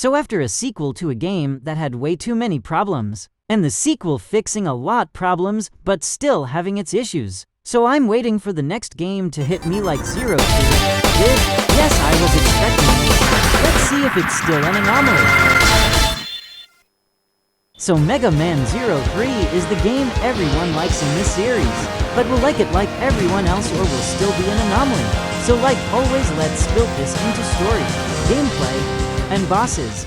So after a sequel to a game that had way too many problems, and the sequel fixing a lot problems but still having its issues. So I'm waiting for the next game to hit me like Zero did. Yes, I was expecting this. Let's see if it's still an anomaly. So Mega Man 03 is the game everyone likes in this series, but will like it like everyone else or will still be an anomaly. So like always, let's split this into story, gameplay, and bosses.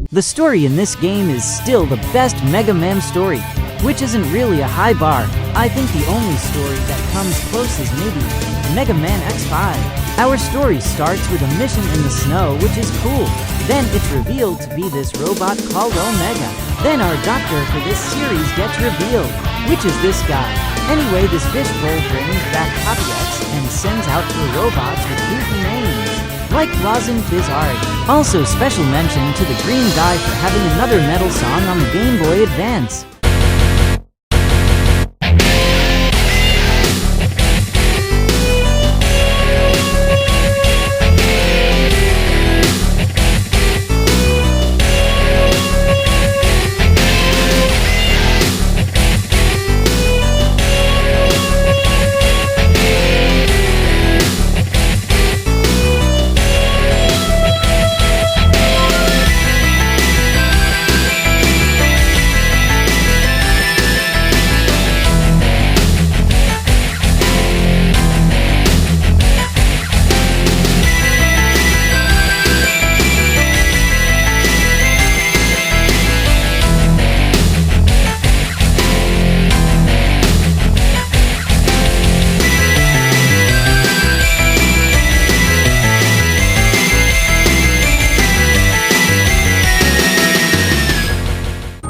The story in this game is still the best Mega Man story, which isn't really a high bar. I think the only story that comes close is maybe Mega Man X5. Our story starts with a mission in the snow, which is cool. Then it's revealed to be this robot called Omega. Then our doctor for this series gets revealed, which is this guy. Anyway, this fishbowl brings back Copy X and sends out the robots with goofy names, like Blazin Fizzard. Also special mention to the green guy for having another metal song on the Game Boy Advance.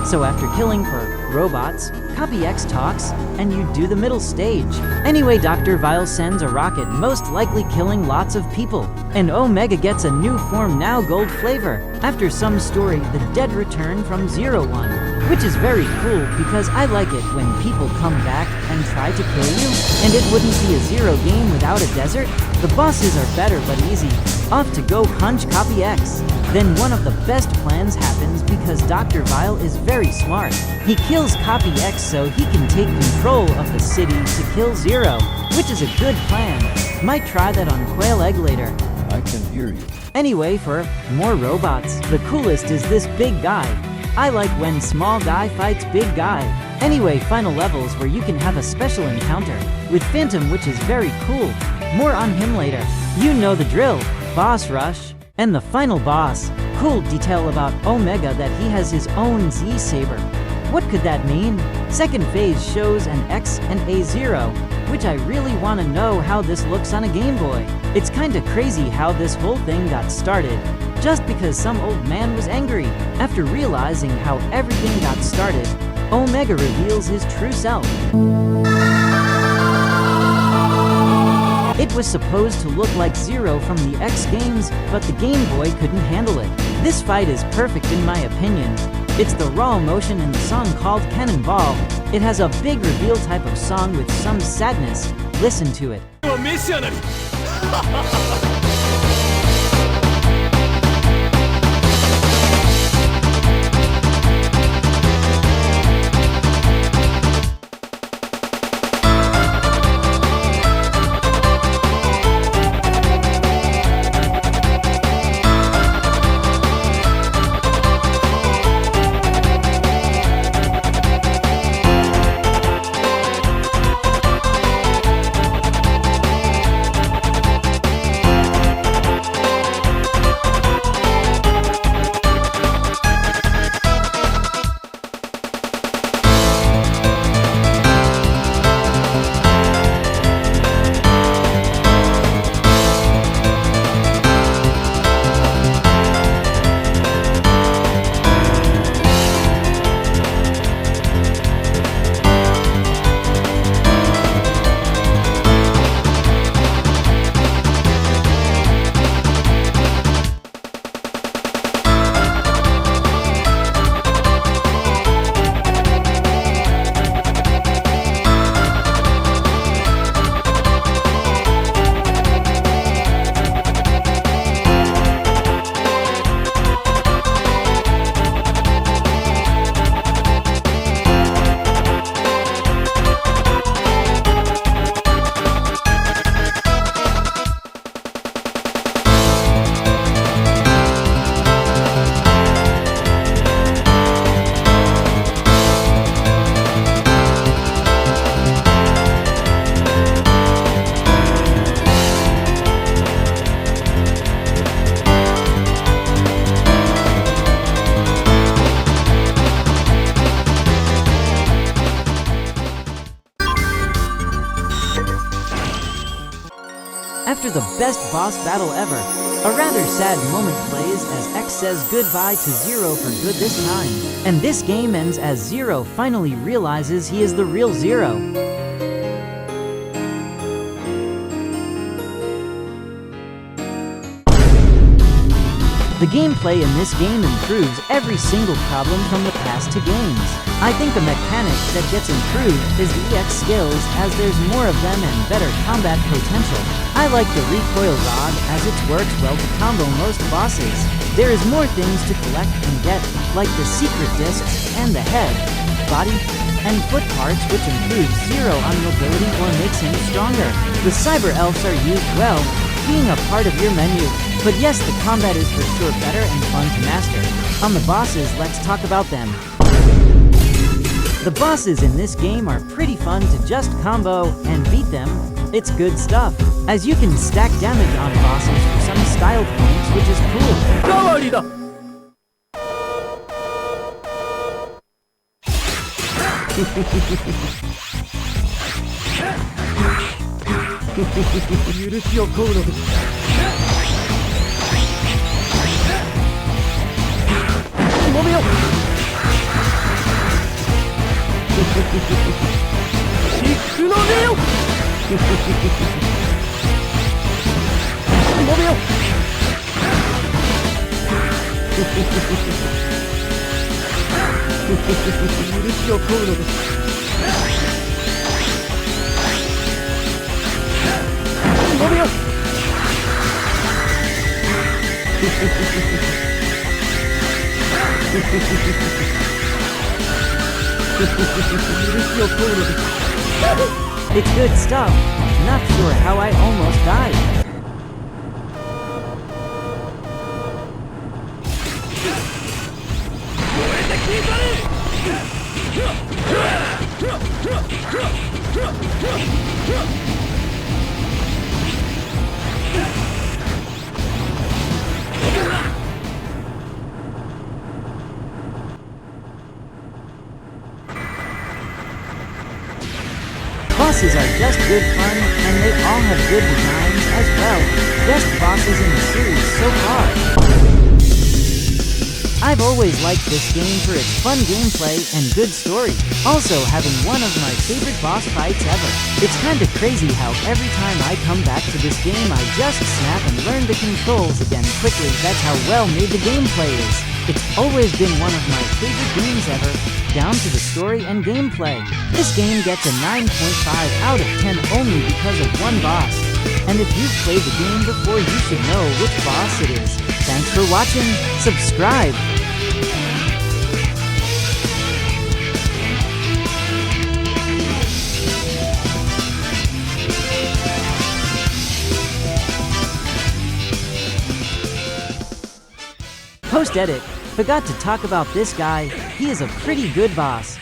So after killing for robots, Copy X talks, and you do the middle stage. Anyway, Dr. Weil sends a rocket, most likely killing lots of people. And Omega gets a new form, now gold flavor. After some story, the dead return from 01, which is very cool because I like it when people come back and try to kill you. And it wouldn't be a Zero game without a desert. The bosses are better but easy. Off to go punch Copy X. Then one of the best plans happens because Dr. Weil is very smart. He kills Copy X so he can take control of the city to kill Zero, which is a good plan. Might try that on Quail Egg later. I can hear you. Anyway, for more robots, the coolest is this big guy. I like when small guy fights big guy. Anyway, final levels where you can have a special encounter with Phantom, which is very cool. More on him later. You know the drill. Boss rush. And the final boss. Cool detail about Omega that he has his own Z-Saber. What could that mean? Second phase shows an X and a 0, which I really want to know how this looks on a Game Boy. It's kinda crazy how this whole thing got started, just because some old man was angry. After realizing how everything got started, Omega reveals his true self. It was supposed to look like Zero from the X games, but the Game Boy couldn't handle it. This fight is perfect in my opinion. It's the raw emotion in the song called Cannonball. It has a big reveal type of song with some sadness. Listen to it. after the best boss battle ever. A rather sad moment plays as X says goodbye to Zero for good this time. And this game ends as Zero finally realizes he is the real Zero. The gameplay in this game improves every single problem from the past two games. I think a mechanic that gets improved is the EX skills, as there's more of them and better combat potential. I like the recoil rod as it works well to combo most bosses. There is more things to collect and get, like the secret discs and the head, body, and foot parts, which improves Zero on mobility or makes him stronger. The cyber elves are used well, being a part of your menu. But yes, the combat is for sure better and fun to master. On the bosses, let's talk about them. The bosses in this game are pretty fun to just combo and beat them. It's good stuff, as you can stack damage on bosses for some style points, which is cool. Powdery da! It's good stuff. Not sure how I almost died. Bosses are just good fun, and they all have good designs as well. Best bosses in the series so far. I've always liked this game for its fun gameplay and good story, also having one of my favorite boss fights ever. It's kinda crazy how every time I come back to this game I just snap and learn the controls again quickly. That's how well made the gameplay is. It's always been one of my favorite games ever, down to the story and gameplay. This game gets a 9.5 out of 10 only because of one boss. And if you've played the game before, you should know which boss it is. Thanks for watching. Subscribe. Post-edit. Forgot to talk about this guy. He is a pretty good boss.